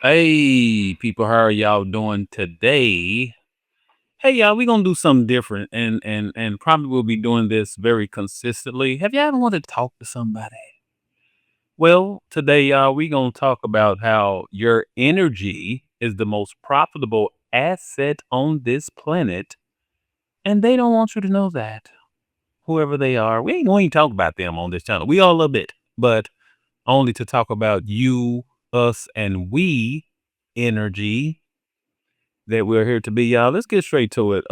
Hey, people, how are y'all doing today? Hey, y'all, we gonna do something different, and probably we'll be doing this very consistently. Have you ever wanted to talk to somebody? Well, today, y'all, we gonna talk about how your energy is the most profitable asset on this planet, and they don't want you to know that. Whoever they are, we ain't talk about them on this channel. We all a little bit, but only to talk about you, us, and we energy that we're here to be, y'all. Let's get straight to it.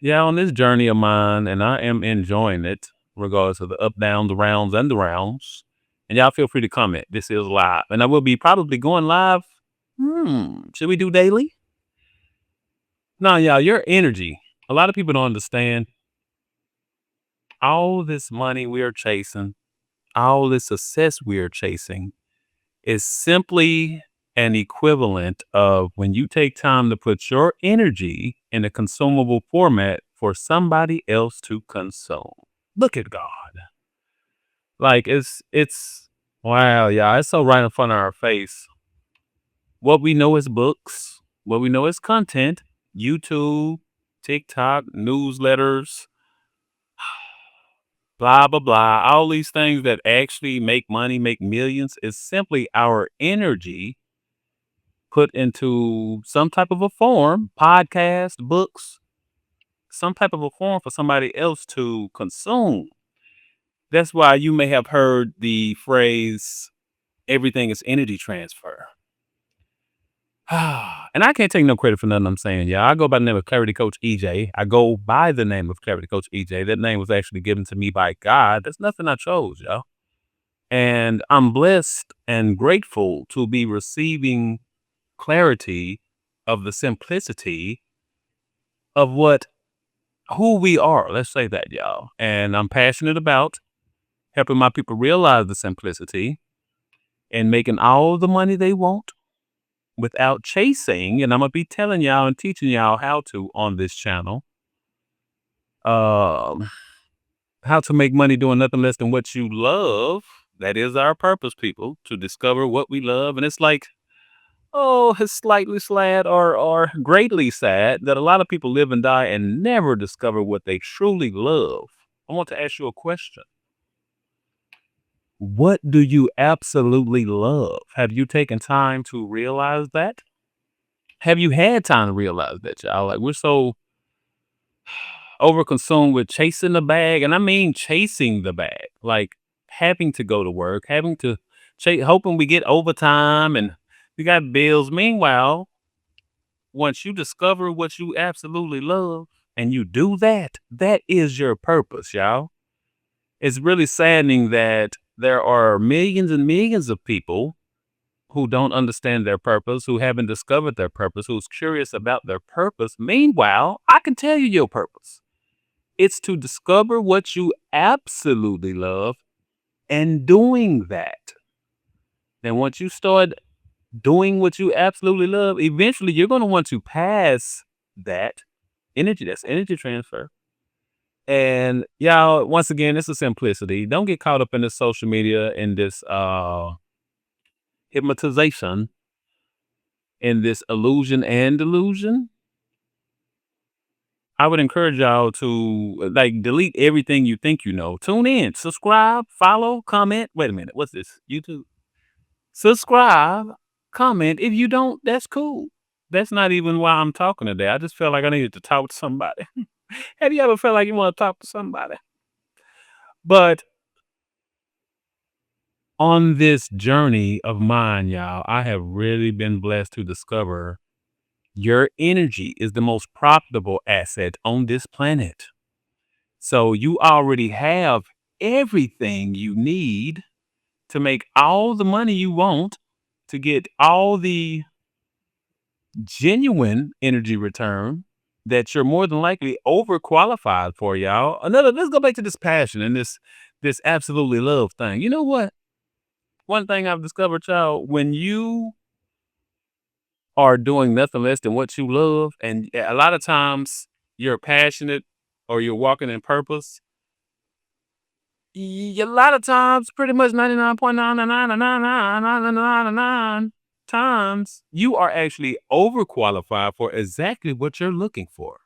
Yeah, on this journey of mine, and I am enjoying it, regardless of the up, down, the rounds, and the rounds. And y'all feel free to comment. This is live, and I will be probably going live. Should we do daily? No, y'all. Your energy. A lot of people don't understand all this money we are chasing, all this success we are chasing is simply an equivalent of when you take time to put your energy in a consumable format for somebody else to consume. Look at God. Like it's wow, yeah, it's so right in front of our face. What we know is books, what we know is content, YouTube, TikTok, newsletters, blah blah blah. All these things that actually make money, make millions is simply our energy put into some type of a form, podcast, books, some type of a form for somebody else to consume. That's why you may have heard the phrase, everything is energy transfer. And I can't take no credit for nothing I'm saying. Yeah, I go by the name of Clarity Coach EJ. I go by the name of Clarity Coach EJ. That name was actually given to me by God. That's nothing I chose, y'all. And I'm blessed and grateful to be receiving clarity of the simplicity of what who we are. Let's say that, y'all. And I'm passionate about helping my people realize the simplicity and making all the money they want without chasing. And I'm gonna be telling y'all and teaching y'all how to on this channel. Um, how to make money doing nothing less than what you love. That is our purpose, people, to discover what we love. And it's like, oh, it's slightly sad or greatly sad that a lot of people live and die and never discover what they truly love. I want to ask you a question. What do you absolutely love? Have you taken time to realize that? Have you had time to realize that, y'all? Like, we're so overconsumed with chasing the bag, and I mean chasing the bag, like having to go to work, having to hoping we get overtime and we got bills. Meanwhile, once you discover what you absolutely love and you do that, that is your purpose, y'all. It's really saddening that there are millions and millions of people who don't understand their purpose, who haven't discovered their purpose, who's curious about their purpose. Meanwhile, I can tell you your purpose. It's to discover what you absolutely love and doing that. Then once you start doing what you absolutely love, eventually you're going to want to pass that energy. That's energy transfer. And y'all, once again, it's a simplicity. Don't get caught up in this social media and this hypnotization, in this illusion and delusion. I would encourage y'all to like delete everything you think you know. Tune in, subscribe, follow, comment. Wait a minute, what's this? YouTube. Subscribe, comment. If you don't, that's cool. That's not even why I'm talking today. I just felt like I needed to talk to somebody. Have you ever felt like you want to talk to somebody? But on this journey of mine, y'all, I have really been blessed to discover your energy is the most profitable asset on this planet. So you already have everything you need to make all the money you want to get all the genuine energy return that you're more than likely overqualified for, y'all. Let's go back to this passion and this absolutely love thing. You know what? One thing I've discovered, y'all, when you are doing nothing less than what you love, and a lot of times you're passionate or you're walking in purpose, A lot of times, pretty much 99.9999999 times, you are actually overqualified for exactly what you're looking for.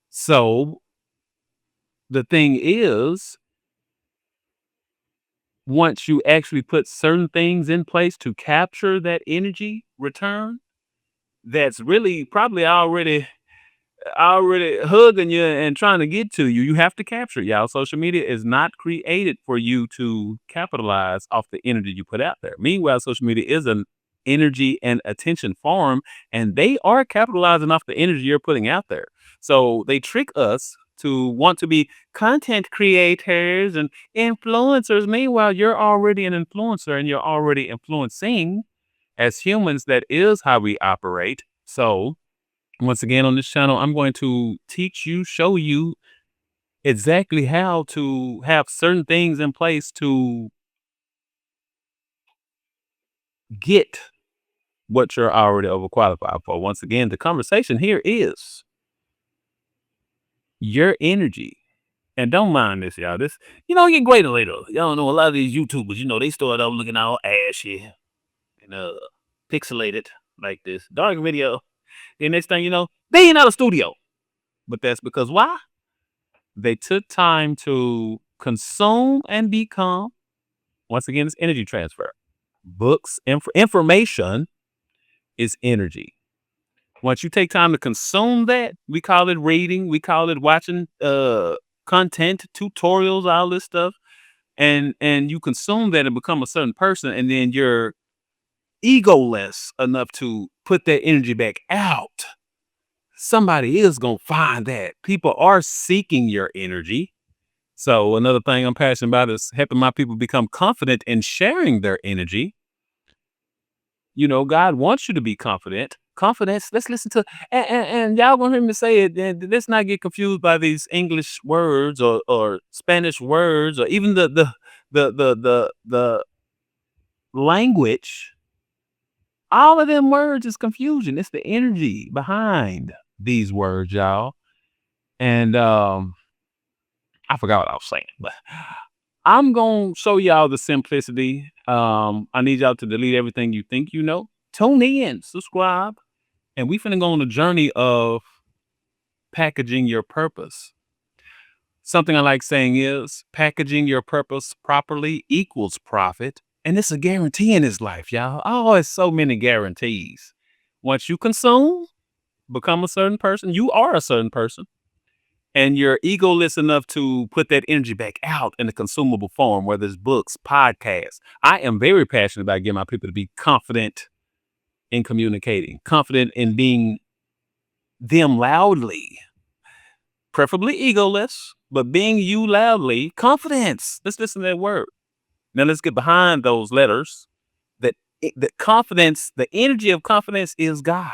So the thing is, once you actually put certain things in place to capture that energy return, that's really probably already hugging you and trying to get to you. You have to capture it, y'all. Social media is not created for you to capitalize off the energy you put out there. Meanwhile, social media is an energy and attention farm, and they are capitalizing off the energy you're putting out there. So they trick us to want to be content creators and influencers. Meanwhile, you're already an influencer and you're already influencing. As humans, that is how we operate. So once again on this channel, I'm going to teach you, show you exactly how to have certain things in place to get what you're already overqualified for. Once again, the conversation here is your energy. And don't mind this, y'all. This, get greater later. Y'all know a lot of these YouTubers, they start out looking all ashy and pixelated like this. Dark video. Then next thing you know, they ain't out of studio. But that's because why? They took time to consume and become. Once again, it's energy transfer. Books, information is energy. Once you take time to consume that, we call it reading, we call it watching content, tutorials, all this stuff. And you consume that and become a certain person, and then you're egoless enough to put that energy back out. Somebody is gonna find that. People are seeking your energy. So another thing I'm passionate about is helping my people become confident in sharing their energy. God wants you to be confident. Confidence. Let's listen to and y'all gonna hear me say it. And let's not get confused by these English words or Spanish words or even the language. All of them words is confusion. It's the energy behind these words, y'all. And I forgot what I was saying, but I'm gonna show y'all the simplicity. I need y'all to delete everything you think you know. Tune in, subscribe, and we finna go on a journey of packaging your purpose. Something I like saying is packaging your purpose properly equals profit. And it's a guarantee in this life, y'all. Oh, it's so many guarantees. Once you consume, become a certain person, you are a certain person. And you're egoless enough to put that energy back out in a consumable form, whether it's books, podcasts. I am very passionate about getting my people to be confident in communicating, confident in being them loudly, preferably egoless, but being you loudly. Confidence. Let's listen to that word. Now let's get behind those letters. That confidence, the energy of confidence is God.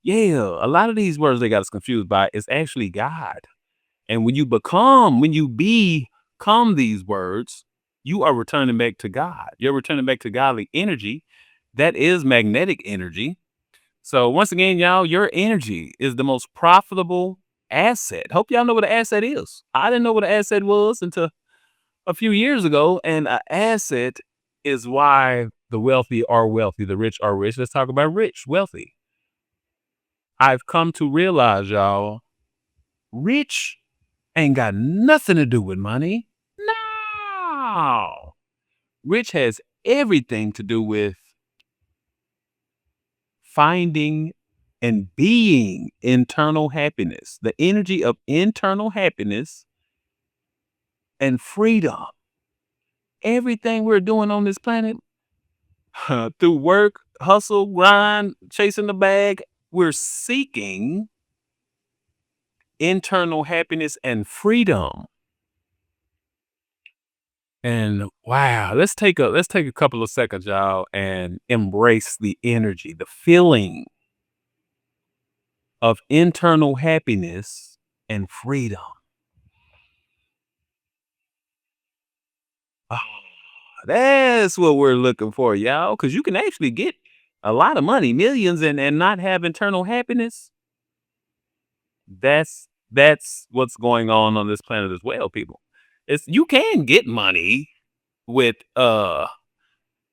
Yeah, a lot of these words they got us confused by is actually God. And when you become these words, you are returning back to God. You're returning back to godly energy. That is magnetic energy. So once again, y'all, your energy is the most profitable asset. Hope y'all know what an asset is. I didn't know what an asset was until a few years ago. And an asset is why the wealthy are wealthy, the rich are rich. Let's talk about rich, wealthy. I've come to realize, y'all, rich ain't got nothing to do with money. No. Rich has everything to do with finding and being internal happiness, the energy of internal happiness and freedom. Everything we're doing on this planet, through work, hustle, grind, chasing the bag, we're seeking internal happiness and freedom. And wow, let's take a couple of seconds, y'all, and embrace the energy, the feeling of internal happiness and freedom. Ah, that's what we're looking for, y'all, because you can actually get a lot of money, millions, and not have internal happiness. That's what's going on this planet as well, people. It's you can get money with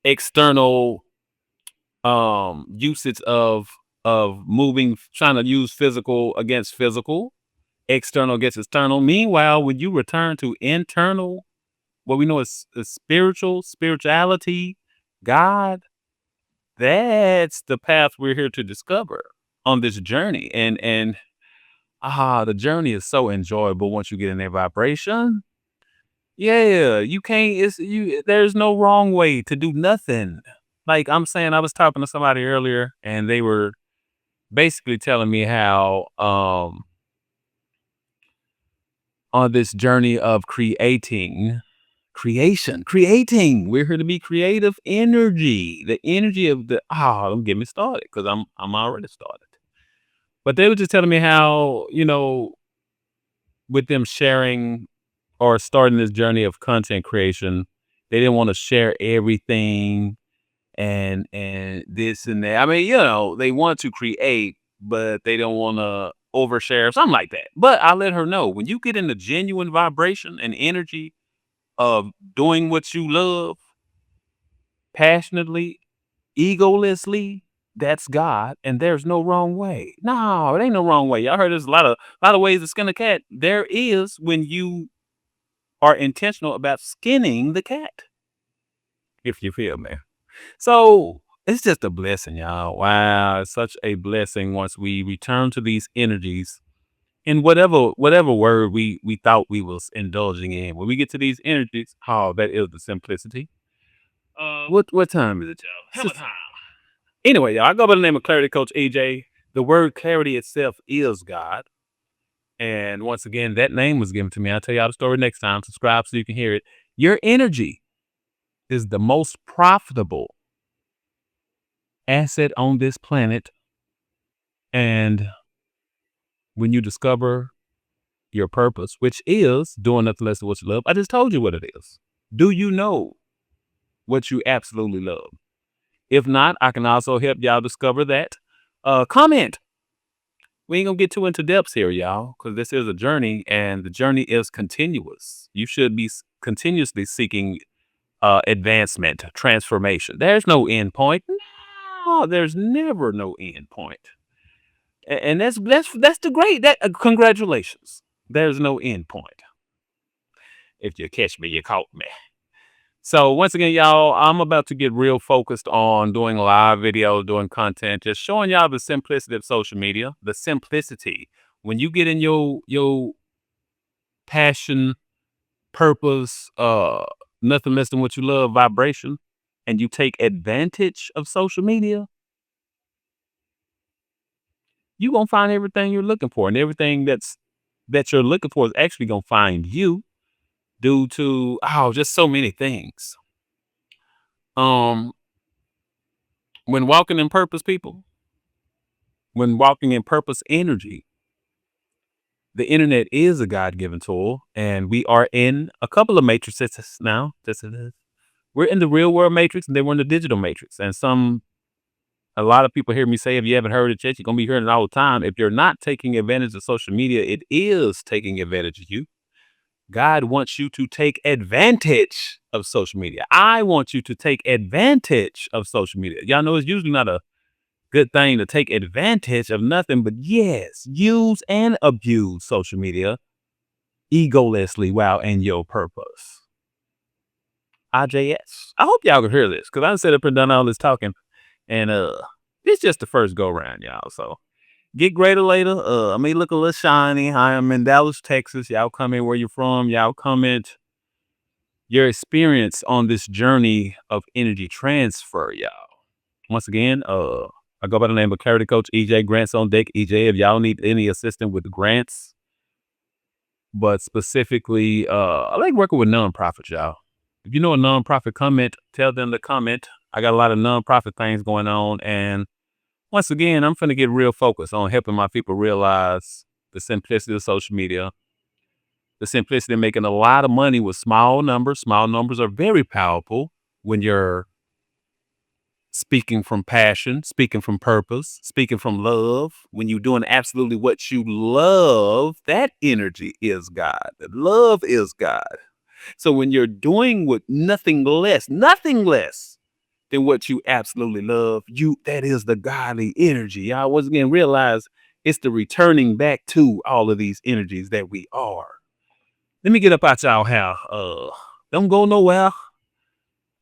external usage of moving, trying to use physical against physical, external against external. Meanwhile, when you return to internal, what we know is spirituality, God, that's the path we're here to discover on this journey. And the journey is so enjoyable once you get in that vibration. Yeah, you can't. It's you. There's no wrong way to do nothing. Like I'm saying, I was talking to somebody earlier, and they were basically telling me how on this journey of creating. We're here to be creative energy. The energy of the don't get me started because I'm already started. But they were just telling me how, with them sharing or starting this journey of content creation, they didn't want to share everything and this and that. I mean, they want to create, but they don't want to overshare, something like that. But I let her know when you get in the genuine vibration and energy of doing what you love passionately, egolessly, that's God, and there's no wrong way. No, it ain't no wrong way. Y'all heard there's a lot of ways to skin a cat. There is when you are intentional about skinning the cat, if you feel me. So it's just a blessing, y'all. Wow, it's such a blessing once we return to these energies in whatever word we thought we was indulging in. When we get to these energies, that is the simplicity. What time is it, y'all? Anyway, y'all, I go by the name of Clarity Coach EJ. The word clarity itself is God. And once again, that name was given to me. I'll tell y'all the story next time. Subscribe so you can hear it. Your energy is the most profitable asset on this planet. And when you discover your purpose, which is doing nothing less than what you love, I just told you what it is. Do you know what you absolutely love? If not, I can also help y'all discover that. Comment. We ain't gonna get too into depths here, y'all, because this is a journey and the journey is continuous. You should be continuously seeking advancement, transformation. There's no end point. No, there's never no end point. And that's the great that congratulations. There's no end point. If you catch me, you caught me. So once again, y'all, I'm about to get real focused on doing live videos, doing content, just showing y'all the simplicity of social media, the simplicity. When you get in your passion, purpose, nothing less than what you love, vibration, and you take advantage of social media, you gonna find everything you're looking for, and everything that you're looking for is actually gonna find you due to just so many things. Um, when walking in purpose, people, when walking in purpose energy, the internet is a God-given tool, and we are in a couple of matrices now. This it is. We're in the real world matrix, and then we're in the digital matrix. And a lot of people hear me say, if you haven't heard it yet, you're gonna be hearing it all the time. If you're not taking advantage of social media, it is taking advantage of you. God wants you to take advantage of social media. I want you to take advantage of social media. Y'all know it's usually not a good thing to take advantage of nothing, but yes, use and abuse social media egolessly while in your purpose. IJS. I hope y'all can hear this because I said up and done all this talking, and it's just the first go round, y'all. So get greater later. I may look a little shiny. I am in Dallas, Texas. Y'all comment where you're from. Y'all comment your experience on this journey of energy transfer, y'all. Once again, I go by the name of Clarity Coach EJ. Grants on deck, EJ. If y'all need any assistance with grants, but specifically, I like working with nonprofits, y'all. If you know a nonprofit, comment, tell them to comment. I got a lot of nonprofit things going on, and once again, I'm finna get real focused on helping my people realize the simplicity of social media, the simplicity of making a lot of money with small numbers. Small numbers are very powerful when you're speaking from passion, speaking from purpose, speaking from love. When you're doing absolutely what you love, that energy is God. Love is God. So when you're doing with nothing less than what you absolutely love, that is the godly energy. Y'all once again realize it's the returning back to all of these energies that we are. Let me get up out y'all hair. Don't go nowhere.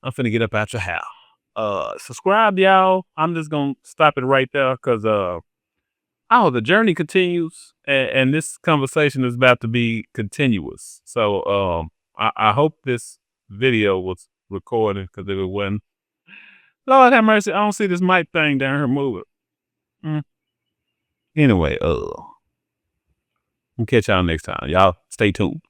I'm finna get up out your hair. Subscribe, y'all. I'm just gonna stop it right there because the journey continues, and this conversation is about to be continuous. So I hope this video was recorded because if it wasn't, Lord have mercy, I don't see this mic thing down here moving. Anyway, I'll catch y'all next time. Y'all stay tuned.